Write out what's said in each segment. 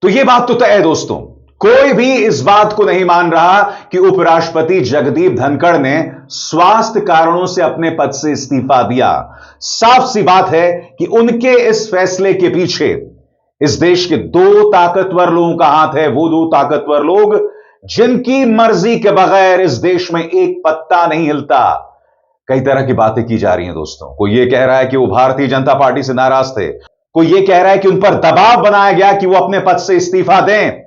तो यह बात तो तय है दोस्तों, कोई भी इस बात को नहीं मान रहा कि उपराष्ट्रपति जगदीप धनखड़ ने स्वास्थ्य कारणों से अपने पद से इस्तीफा दिया। साफ सी बात है कि उनके इस फैसले के पीछे इस देश के दो ताकतवर लोगों का हाथ है। वो दो ताकतवर लोग जिनकी मर्जी के बगैर इस देश में एक पत्ता नहीं हिलता। कई तरह की बातें की जा रही हैं दोस्तों। कोई यह कह रहा है कि वो भारतीय जनता पार्टी से नाराज थे, कोई यह कह रहा है कि उन पर दबाव बनाया गया कि वो अपने पद से इस्तीफा दें।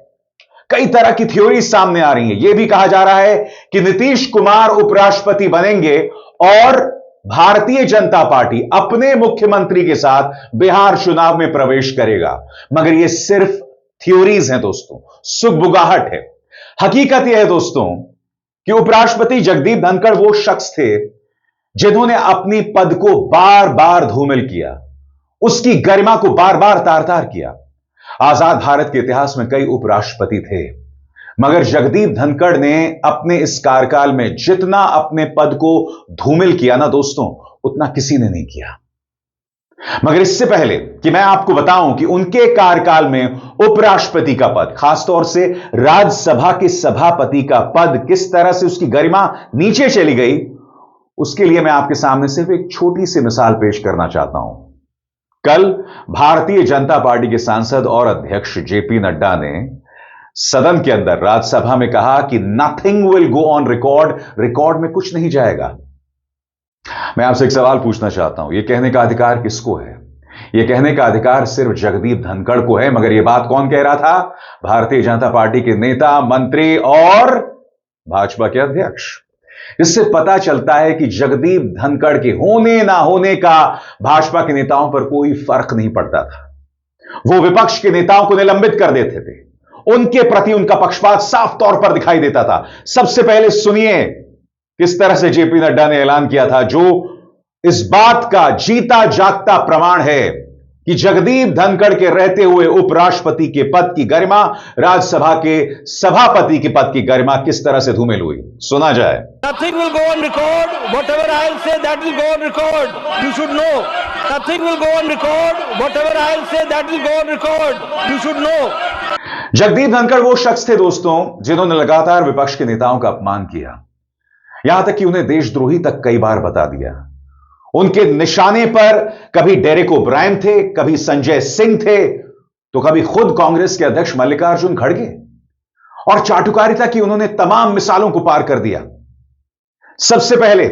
कई तरह की थ्योरी सामने आ रही हैं। यह भी कहा जा रहा है कि नीतीश कुमार उपराष्ट्रपति बनेंगे और भारतीय जनता पार्टी अपने मुख्यमंत्री के साथ बिहार चुनाव में प्रवेश करेगा। मगर यह सिर्फ थ्योरीज हैं दोस्तों, सुगबुगाहट है। हकीकत यह है दोस्तों कि उपराष्ट्रपति जगदीप धनखड़ वो शख्स थे जिन्होंने अपनी पद को बार बार धूमिल किया, उसकी गरिमा को बार बार तार तार किया। आजाद भारत के इतिहास में कई उपराष्ट्रपति थे, मगर जगदीप धनखड़ ने अपने इस कार्यकाल में जितना अपने पद को धूमिल किया ना दोस्तों, उतना किसी ने नहीं किया। मगर इससे पहले कि मैं आपको बताऊं कि उनके कार्यकाल में उपराष्ट्रपति का पद, खासतौर से राज्यसभा के सभापति का पद, किस तरह से उसकी गरिमा नीचे चली गई, उसके लिए मैं आपके सामने सिर्फ एक छोटी सी मिसाल पेश करना चाहता हूं। कल भारतीय जनता पार्टी के सांसद और अध्यक्ष जेपी नड्डा ने सदन के अंदर राज्यसभा में कहा कि nothing will go on record, record में कुछ नहीं जाएगा। मैं आपसे एक सवाल पूछना चाहता हूं, यह कहने का अधिकार किसको है? यह कहने का अधिकार सिर्फ जगदीप धनखड़ को है। मगर यह बात कौन कह रहा था? भारतीय जनता पार्टी के नेता, मंत्री और भाजपा के अध्यक्ष। इससे पता चलता है कि जगदीप धनखड़ के होने ना होने का भाजपा के नेताओं पर कोई फर्क नहीं पड़ता था। वो विपक्ष के नेताओं को निलंबित कर देते थे, उनके प्रति उनका पक्षपात साफ तौर पर दिखाई देता था। सबसे पहले सुनिए किस तरह से जेपी नड्डा ने ऐलान किया था, जो इस बात का जीता जागता प्रमाण है कि जगदीप धनखड़ के रहते हुए उपराष्ट्रपति के पद की गरिमा, राज्यसभा के सभापति के पद की गरिमा किस तरह से धूमिल हुई। सुना जाए। Nothing will go on record. Whatever I'll say, that will go on record. You should know. Nothing will go on record. Whatever I'll say, that will go on record. You should know. Jagdeep Dhankhar वो शख्स थे दोस्तों जिन्होंने लगातार विपक्ष के नेताओं का अपमान किया, यहां तक कि उन्हें देशद्रोही तक कई बार बता दिया। उनके निशाने पर कभी डेरेक ओब्रायन थे, कभी संजय सिंह थे, तो कभी खुद कांग्रेस के अध्यक्ष मल्लिकार्जुन खड़गे। और चाटुकारिता की उन्होंने तमाम मिसालों को पार कर दिया। सबसे पहले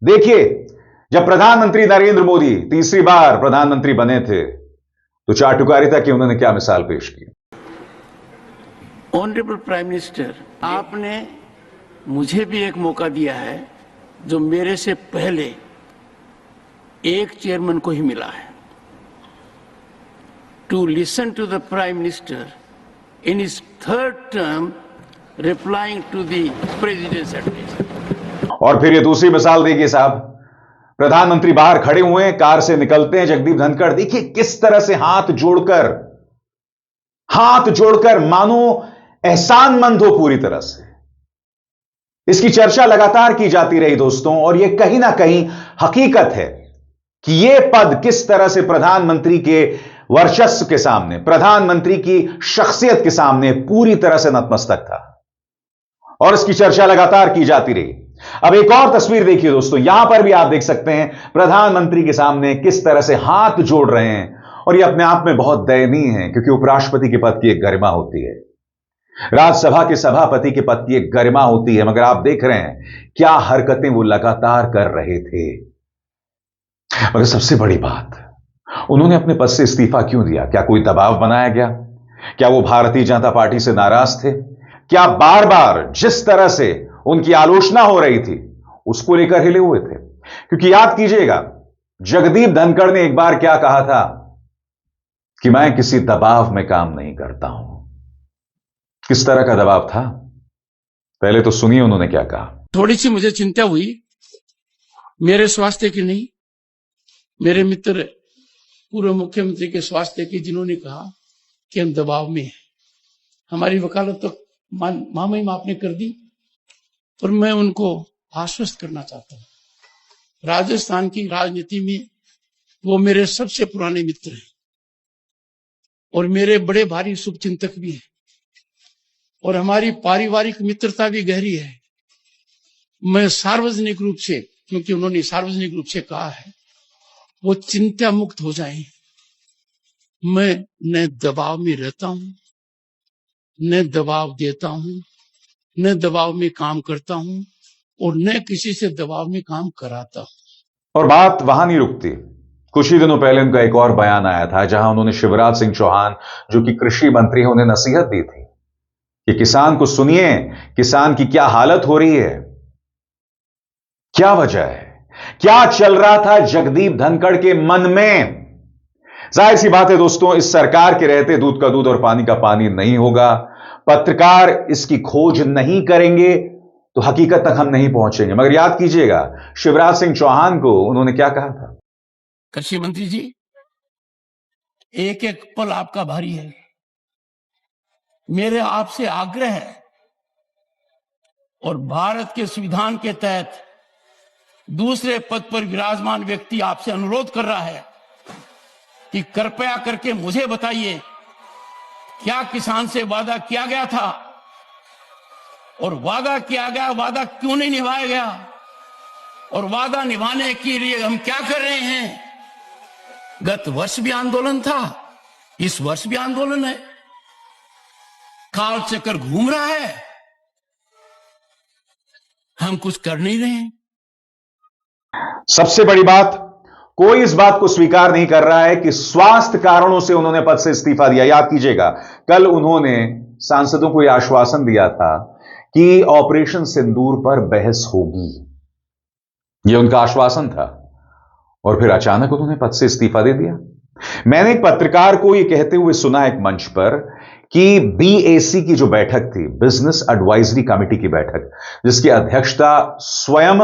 देखिए, जब प्रधानमंत्री नरेंद्र मोदी तीसरी बार प्रधानमंत्री बने थे, तो चाटुकारिता की उन्होंने क्या मिसाल पेश की। ऑनरेबल प्राइम मिनिस्टर, आपने मुझे भी एक मौका दिया है जो मेरे से पहले एक चेयरमैन को ही मिला है, to listen to the prime minister in his third term replying to the president's address. और फिर ये दूसरी मिसाल देखिए साहब, प्रधानमंत्री बाहर खड़े हुए हैं, कार से निकलते हैं जगदीप धनखड़, देखिए किस तरह से हाथ जोड़कर मानो एहसानमंद हो पूरी तरह से। इसकी चर्चा लगातार की जाती रही दोस्तों, और यह कहीं ना कहीं हकीकत है कि यह पद किस तरह से प्रधानमंत्री के वर्चस्व के सामने, प्रधानमंत्री की शख्सियत के सामने पूरी तरह से नतमस्तक था, और इसकी चर्चा लगातार की जाती रही। अब एक और तस्वीर देखिए दोस्तों, यहां पर भी आप देख सकते हैं प्रधानमंत्री के सामने किस तरह से हाथ जोड़ रहे हैं, और यह अपने आप में बहुत दयनीय है, क्योंकि उपराष्ट्रपति के पद की एक गरिमा होती है, राज्यसभा के सभापति के पद की एक गरिमा होती है। मगर आप देख रहे हैं क्या हरकतें वो लगातार कर रहे थे। मगर सबसे बड़ी बात, उन्होंने अपने पद से इस्तीफा क्यों दिया? क्या कोई दबाव बनाया गया? क्या वो भारतीय जनता पार्टी से नाराज थे? क्या बार बार जिस तरह से उनकी आलोचना हो रही थी उसको लेकर हिले हुए थे? क्योंकि याद कीजिएगा, जगदीप धनखड़ ने एक बार क्या कहा था कि मैं किसी दबाव में काम नहीं करता हूं। किस तरह का दबाव था, पहले तो सुनिए उन्होंने क्या कहा। थोड़ी सी मुझे चिंता हुई, मेरे स्वास्थ्य की नहीं, मेरे मित्र पूर्व मुख्यमंत्री के स्वास्थ्य की, जिन्होंने कहा कि हम दबाव में हैं। हमारी वकालत तो मामई आपने कर दी, पर मैं उनको आश्वस्त करना चाहता हूं, राजस्थान की राजनीति में वो मेरे सबसे पुराने मित्र हैं। और मेरे बड़े भारी शुभचिंतक भी हैं और हमारी पारिवारिक मित्रता भी गहरी है। मैं सार्वजनिक रूप से, क्योंकि उन्होंने सार्वजनिक रूप से कहा है, वो चिंता मुक्त हो जाएं। मैं न दबाव में रहता हूं, न दबाव देता हूं, न दबाव में काम करता हूं और न किसी से दबाव में काम कराता हूं। और बात वहां नहीं रुकती। कुछ ही दिनों पहले उनका एक और बयान आया था, जहां उन्होंने शिवराज सिंह चौहान, जो कि कृषि मंत्री हैं, उन्हें नसीहत दी थी कि किसान को सुनिए, किसान की क्या हालत हो रही है, क्या वजह है, क्या चल रहा था जगदीप धनखड़ के मन में। जाहिर सी बात है दोस्तों, इस सरकार के रहते दूध का दूध और पानी का पानी नहीं होगा। पत्रकार इसकी खोज नहीं करेंगे तो हकीकत तक हम नहीं पहुंचेंगे। मगर याद कीजिएगा, शिवराज सिंह चौहान को उन्होंने क्या कहा था। कृषि मंत्री जी, एक एक पल आपका भारी है। मेरे आपसे आग्रह है और भारत के संविधान के तहत दूसरे पद पर विराजमान व्यक्ति आपसे अनुरोध कर रहा है कि कृपया करके मुझे बताइए, क्या किसान से वादा किया गया था और वादा किया गया वादा क्यों नहीं निभाया गया और वादा निभाने के लिए हम क्या कर रहे हैं। गत वर्ष भी आंदोलन था, इस वर्ष भी आंदोलन है, काल चक्कर घूम रहा है, हम कुछ कर नहीं रहे हैं। सबसे बड़ी बात, कोई इस बात को स्वीकार नहीं कर रहा है कि स्वास्थ्य कारणों से उन्होंने पद से इस्तीफा दिया। याद कीजिएगा, कल उन्होंने सांसदों को यह आश्वासन दिया था कि ऑपरेशन सिंदूर पर बहस होगी, यह उनका आश्वासन था, और फिर अचानक उन्होंने पद से इस्तीफा दे दिया। मैंने एक पत्रकार को यह कहते हुए सुना एक मंच पर कि बीएसी की जो बैठक थी, बिजनेस एडवाइजरी कमेटी की बैठक, जिसकी अध्यक्षता स्वयं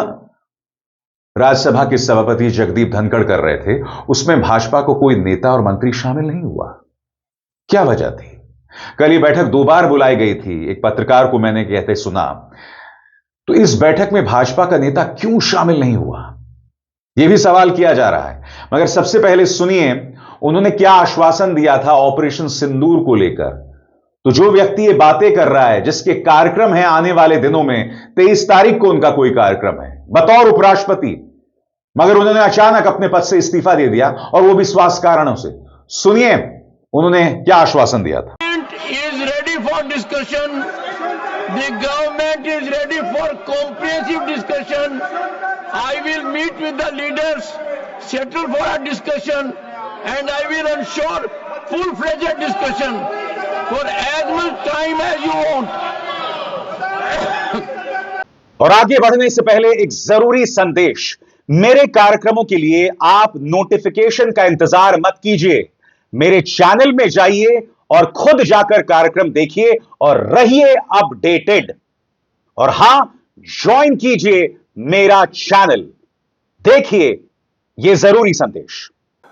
राज्यसभा के सभापति जगदीप धनखड़ कर रहे थे, उसमें भाजपा को कोई नेता और मंत्री शामिल नहीं हुआ। क्या वजह थी? कल ये बैठक 2 बार बुलाई गई थी। एक पत्रकार को मैंने कहते सुना, तो इस बैठक में भाजपा का नेता क्यों शामिल नहीं हुआ, यह भी सवाल किया जा रहा है। मगर सबसे पहले सुनिए उन्होंने क्या आश्वासन दिया था ऑपरेशन सिंदूर को लेकर। तो जो व्यक्ति ये बातें कर रहा है, जिसके कार्यक्रम है आने वाले दिनों में, 23 तारीख को उनका कोई कार्यक्रम है बतौर उपराष्ट्रपति, मगर उन्होंने अचानक अपने पद से इस्तीफा दे दिया, और वो भी स्वास्थ्य कारणों से। सुनिए उन्होंने क्या आश्वासन दिया था। Is ready for discussion. The government is ready for comprehensive discussion. I will meet with the leaders, settle for a discussion, and I will ensure full-fledged discussion for as much time as you want. और आगे बढ़ने से पहले एक जरूरी संदेश, मेरे कार्यक्रमों के लिए आप नोटिफिकेशन का इंतजार मत कीजिए। मेरे चैनल में जाइए और खुद जाकर कार्यक्रम देखिए और रहिए अपडेटेड। और हां, ज्वाइन कीजिए मेरा चैनल। देखिए यह जरूरी संदेश।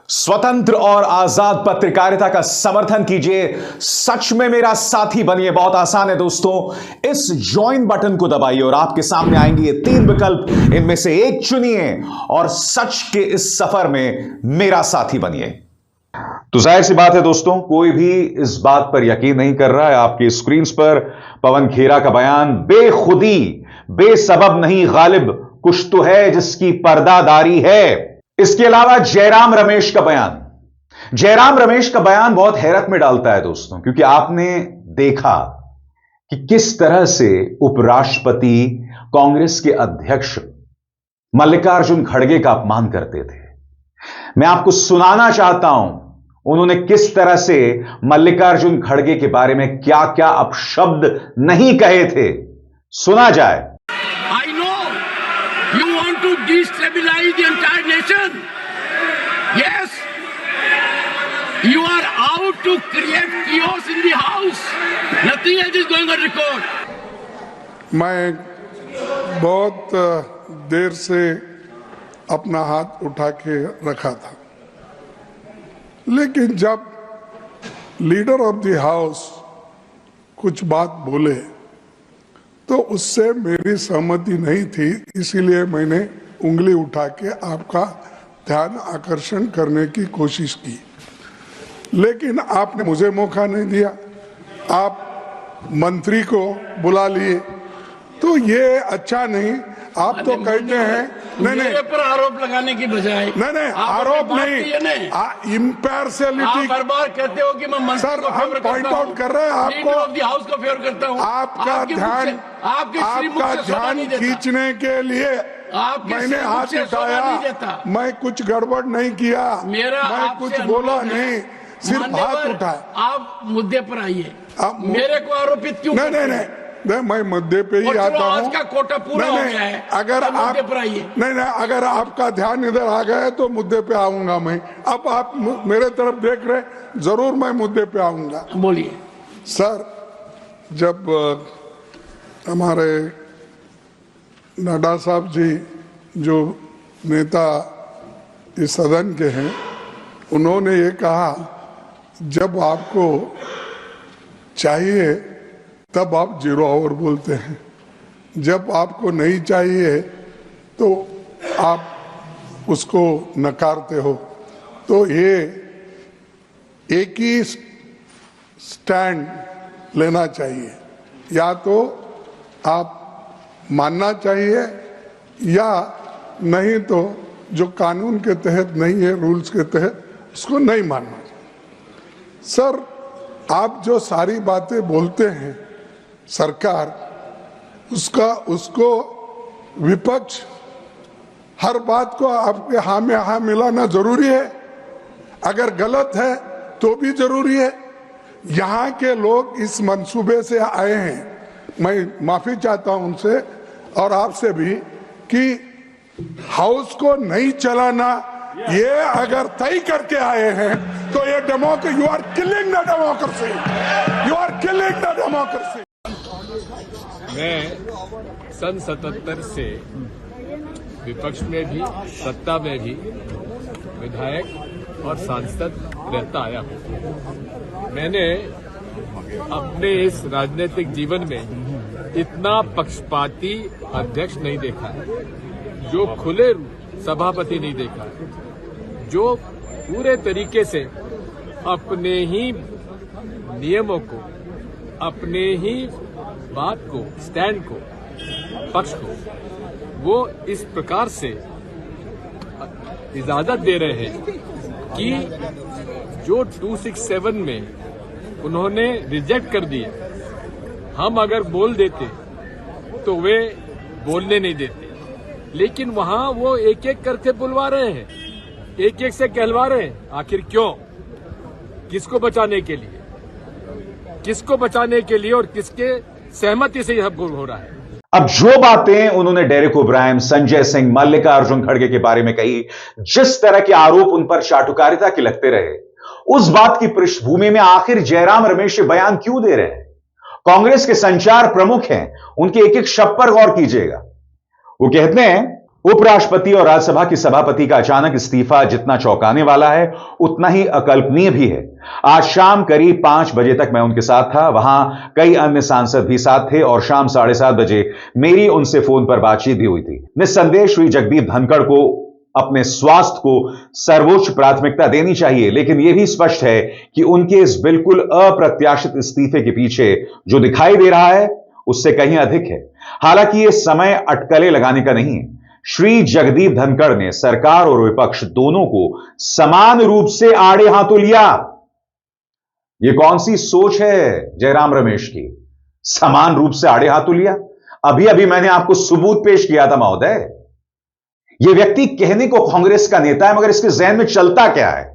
स्वतंत्र और आजाद पत्रकारिता का समर्थन कीजिए, सच में मेरा साथी बनिए। बहुत आसान है दोस्तों, इस ज्वाइन बटन को दबाइए और आपके सामने आएंगे ये 3 विकल्प, इनमें से एक चुनिए और सच के इस सफर में मेरा साथी बनिए। तो जाहिर सी बात है दोस्तों, कोई भी इस बात पर यकीन नहीं कर रहा है। आपकी स्क्रीन पर पवन खेरा का बयान, बेखुदी बेसबब नहीं गालिब, कुछ तो है जिसकी पर्दादारी है। इसके अलावा जयराम रमेश का बयान, जयराम रमेश का बयान बहुत हैरत में डालता है दोस्तों, क्योंकि आपने देखा कि किस तरह से उपराष्ट्रपति कांग्रेस के अध्यक्ष मल्लिकार्जुन खड़गे का अपमान करते थे। मैं आपको सुनाना चाहता हूं उन्होंने किस तरह से मल्लिकार्जुन खड़गे के बारे में क्या क्या अपशब्द नहीं कहे थे। सुना जाए। I know you want to destabilize the entire nation. Yes, you are out to create chaos in the house. Nothing else is going on record. मैं बहुत देर से अपना हाथ उठा के रखा था, लेकिन जब लीडर ऑफ द हाउस कुछ बात बोले तो उससे मेरी सहमति नहीं थी, इसीलिए मैंने उंगली उठा के आपका ध्यान आकर्षण करने की कोशिश की। लेकिन आपने मुझे मौका नहीं दिया, आप मंत्री को बुला लिए, तो ये अच्छा नहीं। आप तो कहते हैं नहीं मेरे पर आरोप लगाने की बजाय नहीं आरोप नहीं, इम्पार्शियलिटी। हर बार कहते हो कि मैं मंत्री सर, को हम फेवर पॉइंट करता हूं, आउट कर रहे हैं लीडर ऑफ द आपको। हाउस को फेवर करता हूं। आपका ध्यान खींचने के लिए मैंने हाथ उठाया, मैं कुछ गड़बड़ नहीं किया, मैं कुछ बोला नहीं, सिर्फ हाथ उठाया। आप मुद्दे पर आइए, मेरे को आरोपित क्यों? नहीं, मैं मुद्दे पे ही आता हूँ। आज का कोटा पूरा हो गया है, अगर आप नहीं, अगर आपका ध्यान इधर आ गया तो मुद्दे पे आऊंगा मैं। अब आप मेरे तरफ देख रहे, जरूर मैं मुद्दे पे आऊंगा। बोलिए सर, जब हमारे नड्डा साहब जी जो नेता इस सदन के हैं, उन्होंने ये कहा जब आपको चाहिए तब आप 0 आवर बोलते हैं, जब आपको नहीं चाहिए तो आप उसको नकारते हो। तो ये एक ही स्टैंड लेना चाहिए, या तो आप मानना चाहिए या नहीं तो जो कानून के तहत नहीं है, रूल्स के तहत, उसको नहीं मानना चाहिए। सर, आप जो सारी बातें बोलते हैं सरकार, उसको विपक्ष हर बात को आपके हाँ में हाँ मिलाना जरूरी है, अगर गलत है तो भी जरूरी है। यहाँ के लोग इस मंसूबे से आए हैं, मैं माफी चाहता हूं उनसे और आपसे भी, कि हाउस को नहीं चलाना ये अगर तय करके आए हैं तो ये democracy, you are killing the democracy, you are killing the democracy. मैं सन 77 से विपक्ष में भी सत्ता में भी विधायक और सांसद रहता आया हूं। मैंने अपने इस राजनीतिक जीवन में इतना पक्षपाती अध्यक्ष नहीं देखा है, जो खुले सभापति नहीं देखा है, जो पूरे तरीके से अपने ही नियमों को, अपने ही बात को, स्टैंड को, पक्ष को वो इस प्रकार से इजाजत दे रहे हैं कि जो 267 में उन्होंने रिजेक्ट कर दिया, हम अगर बोल देते तो वे बोलने नहीं देते, लेकिन वहां वो एक एक करके बुलवा रहे हैं, एक एक से कहलवा रहे हैं। आखिर क्यों? किसको बचाने के लिए? किसको बचाने के लिए और किसके सहमति से यह हो रहा है? अब जो बातें उन्होंने डेरेक ओब्रायन, संजय सिंह, मल्लिकार्जुन खड़गे के बारे में कही, जिस तरह के आरोप उन पर चाटुकारिता के लगते रहे, उस बात की पृष्ठभूमि में आखिर जयराम रमेश ये बयान क्यों दे रहे हैं? कांग्रेस के संचार प्रमुख हैं, उनके एक एक शब्द पर गौर कीजिएगा। वो कहते हैं उपराष्ट्रपति और राज्यसभा की सभापति का अचानक इस्तीफा जितना चौंकाने वाला है उतना ही अकल्पनीय भी है। आज शाम करीब 5 बजे तक मैं उनके साथ था, वहां कई अन्य सांसद भी साथ थे और शाम 7:30 बजे मेरी उनसे फोन पर बातचीत भी हुई थी। निस्संदेह श्री जगदीप धनखड़ को अपने स्वास्थ्य को सर्वोच्च प्राथमिकता देनी चाहिए, लेकिन यह भी स्पष्ट है कि उनके इस बिल्कुल अप्रत्याशित इस्तीफे के पीछे जो दिखाई दे रहा है उससे कहीं अधिक है। हालांकि यह समय अटकलें लगाने का नहीं है। श्री जगदीप धनखड़ ने सरकार और विपक्ष दोनों को समान रूप से आड़े हाथों लिया। यह कौन सी सोच है जयराम रमेश की? समान रूप से आड़े हाथों लिया। अभी अभी मैंने आपको सबूत पेश किया था महोदय। यह व्यक्ति कहने को कांग्रेस का नेता है, मगर इसके जहन में चलता क्या है?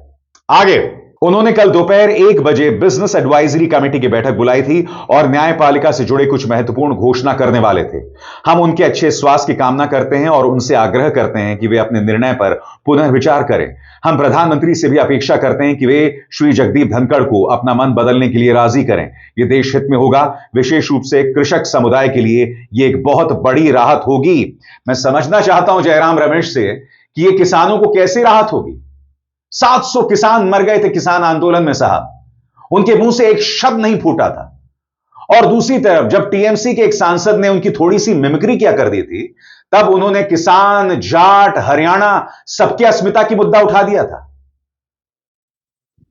आगे उन्होंने कल दोपहर 1 बजे बिजनेस एडवाइजरी कमेटी की बैठक बुलाई थी और न्यायपालिका से जुड़े कुछ महत्वपूर्ण घोषणा करने वाले थे। हम उनके अच्छे स्वास्थ्य की कामना करते हैं और उनसे आग्रह करते हैं कि वे अपने निर्णय पर पुनर्विचार करें। हम प्रधानमंत्री से भी अपेक्षा करते हैं कि वे श्री जगदीप धनखड़ को अपना मन बदलने के लिए राजी करें। यह देश हित में होगा, विशेष रूप से कृषक समुदाय के लिए यह एक बहुत बड़ी राहत होगी। मैं समझना चाहता हूं जयराम रमेश से कि यह किसानों को कैसे राहत होगी। 700 किसान मर गए थे किसान आंदोलन में साहब, उनके मुंह से एक शब्द नहीं फूटा था। और दूसरी तरफ जब टीएमसी के एक सांसद ने उनकी थोड़ी सी मिमिक्री क्या कर दी थी, तब उन्होंने किसान, जाट, हरियाणा सबके अस्मिता की मुद्दा उठा दिया था।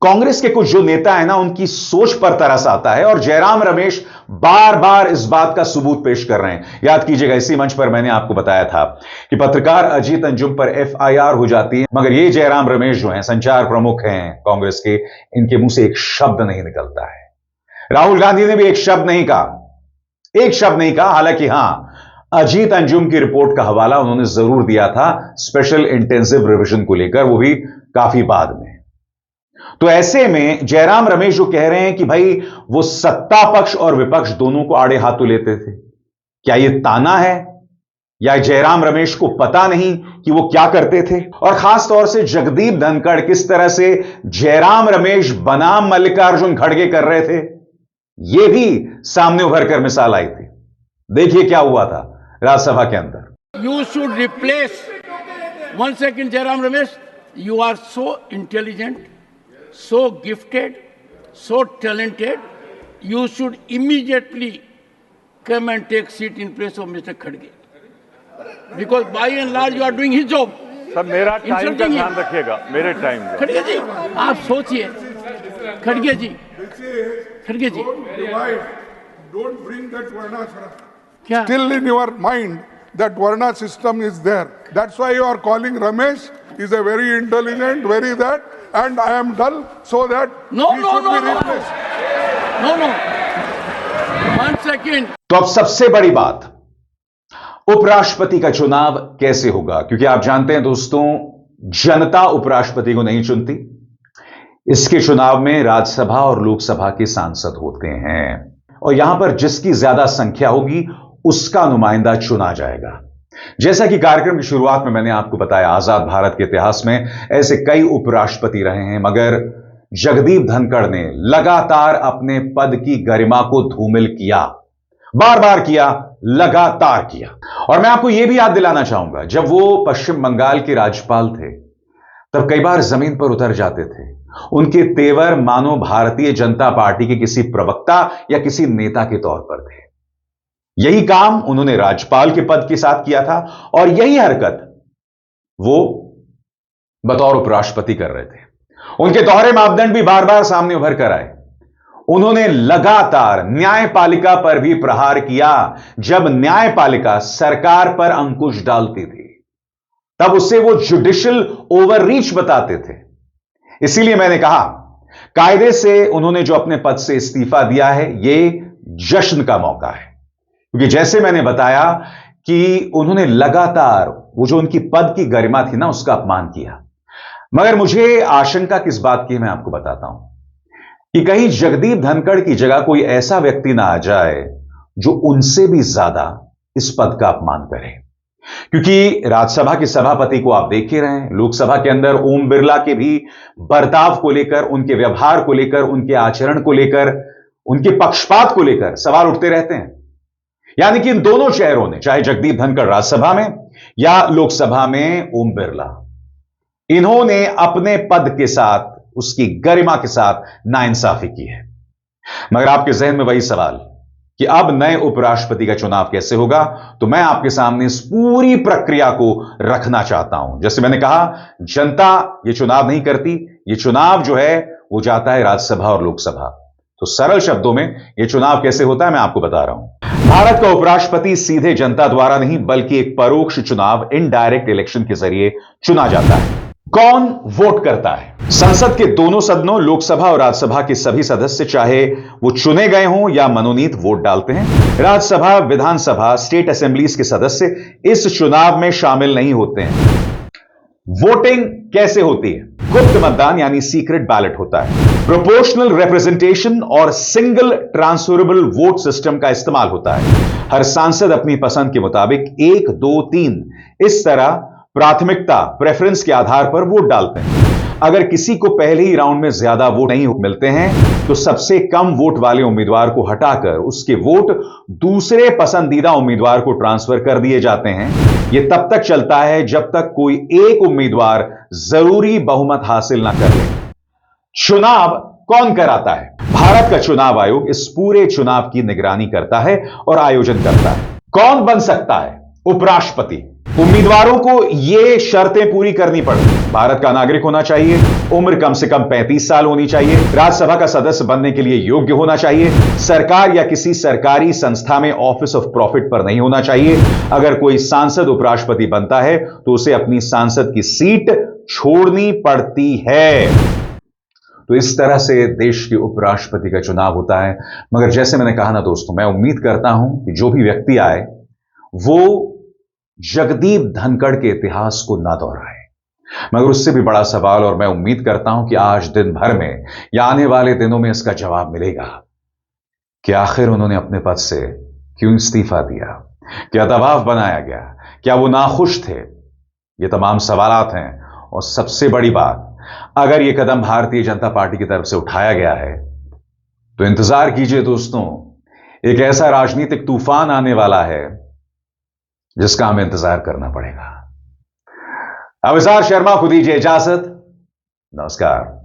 कांग्रेस के कुछ जो नेता है ना, उनकी सोच पर तरस आता है और जयराम रमेश बार बार इस बात का सबूत पेश कर रहे हैं। याद कीजिएगा, इसी मंच पर मैंने आपको बताया था कि पत्रकार अजीत अंजुम पर एफआईआर हो जाती है, मगर ये जयराम रमेश जो हैं, संचार प्रमुख हैं कांग्रेस के, इनके मुंह से एक शब्द नहीं निकलता है। राहुल गांधी ने भी एक शब्द नहीं कहा, हालांकि हां, अजीत अंजुम की रिपोर्ट का हवाला उन्होंने जरूर दिया था स्पेशल इंटेंसिव रिवीजन को लेकर, वो भी काफी बाद में। तो ऐसे में जयराम रमेश जो कह रहे हैं कि भाई वो सत्ता पक्ष और विपक्ष दोनों को आड़े हाथों लेते थे, क्या यह ताना है या जयराम रमेश को पता नहीं कि वो क्या करते थे? और खास तौर से जगदीप धनखड़ किस तरह से जयराम रमेश बनाम मल्लिकार्जुन खड़गे कर रहे थे, यह भी सामने उभर कर मिसाल आई थी। देखिए क्या हुआ था राज्यसभा के अंदर। You should replace, one second Jairam Ramesh, you are so intelligent, so gifted, so talented, you should immediately come and take seat in place of Mr. Khadge, because by and large you are doing his job. Sir मेरा time का ध्यान रखिएगा, मेरे time का। खड़गे जी आप सोचिए, खड़गे जी Don't bring that varnashram. क्या Still in your mind that varna system is there. That's why you are calling Ramesh is a very intelligent, very that, and I am dull, so that he should be replaced. No. 1 second. तो अब सबसे बड़ी बात, उपराष्ट्रपति का चुनाव कैसे होगा? क्योंकि आप जानते हैं दोस्तों, जनता उपराष्ट्रपति को नहीं चुनती। इसके चुनाव में राज्यसभा और लोकसभा के सांसद होते हैं और यहां पर जिसकी ज्यादा संख्या होगी उसका नुमाइंदा चुना जाएगा। जैसा कि कार्यक्रम की शुरुआत में मैंने आपको बताया, आजाद भारत के इतिहास में ऐसे कई उपराष्ट्रपति रहे हैं, मगर जगदीप धनखड़ ने लगातार अपने पद की गरिमा को धूमिल किया, बार-बार किया, लगातार किया। और मैं आपको यह भी याद दिलाना चाहूंगा, जब वो पश्चिम बंगाल के राज्यपाल थे तब कई बार जमीन पर उतर जाते थे। उनके तेवर मानो भारतीय जनता पार्टी के किसी प्रवक्ता या किसी नेता के तौर पर थे। यही काम उन्होंने राज्यपाल के पद के साथ किया था और यही हरकत वो बतौर उपराष्ट्रपति कर रहे थे। उनके दोहरे मापदंड भी बार बार सामने उभर कर आए। उन्होंने लगातार न्यायपालिका पर भी प्रहार किया। जब न्यायपालिका सरकार पर अंकुश डालती थी तब उसे वो जुडिशियल ओवररीच बताते थे। इसीलिए मैंने कहा, कायदे से उन्होंने जो अपने पद से इस्तीफा दिया है, यह जश्न का मौका है, क्योंकि जैसे मैंने बताया कि उन्होंने लगातार वो जो उनकी पद की गरिमा थी ना, उसका अपमान किया। मगर मुझे आशंका किस बात की है, मैं आपको बताता हूं कि कहीं जगदीप धनखड़ की जगह कोई ऐसा व्यक्ति ना आ जाए जो उनसे भी ज्यादा इस पद का अपमान करे। क्योंकि राज्यसभा के सभापति को आप देख ही रहे हैं, लोकसभा के अंदर ओम बिरला के भी बर्ताव को लेकर, उनके व्यवहार को लेकर, उनके आचरण को लेकर, उनके पक्षपात को लेकर सवाल उठते रहते हैं। यानी कि इन दोनों चेहरों ने, चाहे जगदीप धनखड़ राज्यसभा में या लोकसभा में ओम बिरला, इन्होंने अपने पद के साथ, उसकी गरिमा के साथ नाइंसाफी की है। मगर आपके जहन में वही सवाल कि अब नए उपराष्ट्रपति का चुनाव कैसे होगा, तो मैं आपके सामने इस पूरी प्रक्रिया को रखना चाहता हूं। जैसे मैंने कहा, जनता यह चुनाव नहीं करती, यह चुनाव जो है वो जाता है राज्यसभा और लोकसभा। तो सरल शब्दों में यह चुनाव कैसे होता है मैं आपको बता रहा हूं। भारत का उपराष्ट्रपति सीधे जनता द्वारा नहीं, बल्कि एक परोक्ष चुनाव, इनडायरेक्ट इलेक्शन के जरिए चुना जाता है। कौन वोट करता है? संसद के दोनों सदनों, लोकसभा और राज्यसभा के सभी सदस्य, चाहे वो चुने गए हों या मनोनीत, वोट डालते हैं। राज्यसभा, विधानसभा, स्टेट असेंबलीज के सदस्य इस चुनाव में शामिल नहीं होते हैं। वोटिंग कैसे होती है? गुप्त मतदान यानी सीक्रेट बैलेट होता है। प्रोपोर्शनल रिप्रेजेंटेशन और सिंगल ट्रांसफरेबल वोट सिस्टम का इस्तेमाल होता है। हर सांसद अपनी पसंद के मुताबिक 1, 2, 3 इस तरह प्राथमिकता, प्रेफरेंस के आधार पर वोट डालते हैं। अगर किसी को पहले ही राउंड में ज्यादा वोट नहीं मिलते हैं तो सबसे कम वोट वाले उम्मीदवार को हटाकर उसके वोट दूसरे पसंदीदा उम्मीदवार को ट्रांसफर कर दिए जाते हैं। यह तब तक चलता है जब तक कोई एक उम्मीदवार जरूरी बहुमत हासिल ना कर ले। चुनाव कौन कराता है? भारत का चुनाव आयोग इस पूरे चुनाव की निगरानी करता है और आयोजन करता है। कौन बन सकता है उपराष्ट्रपति? उम्मीदवारों को यह शर्तें पूरी करनी पड़ती। भारत का नागरिक होना चाहिए, उम्र कम से कम 35 साल होनी चाहिए, राज्यसभा का सदस्य बनने के लिए योग्य होना चाहिए, सरकार या किसी सरकारी संस्था में ऑफिस ऑफ प्रॉफिट पर नहीं होना चाहिए। अगर कोई सांसद उपराष्ट्रपति बनता है तो उसे अपनी सांसद की सीट छोड़नी पड़ती है। तो इस तरह से देश के उपराष्ट्रपति का चुनाव होता है। मगर जैसे मैंने कहा ना दोस्तों, मैं उम्मीद करता हूं कि जो भी व्यक्ति आए वो जगदीप धनखड़ के इतिहास को ना दोहराए। मगर उससे भी बड़ा सवाल, और मैं उम्मीद करता हूं कि आज दिन भर में या आने वाले दिनों में इसका जवाब मिलेगा कि आखिर उन्होंने अपने पद से क्यों इस्तीफा दिया, क्या दबाव बनाया गया, क्या वो नाखुश थे। ये तमाम सवालात हैं। और सबसे बड़ी बात, अगर यह कदम भारतीय जनता पार्टी की तरफ से उठाया गया है तो इंतजार कीजिए दोस्तों, एक ऐसा राजनीतिक तूफान आने वाला है जिसका हमें इंतजार करना पड़ेगा। अविसार शर्मा को दीजिए इजाजत। नमस्कार।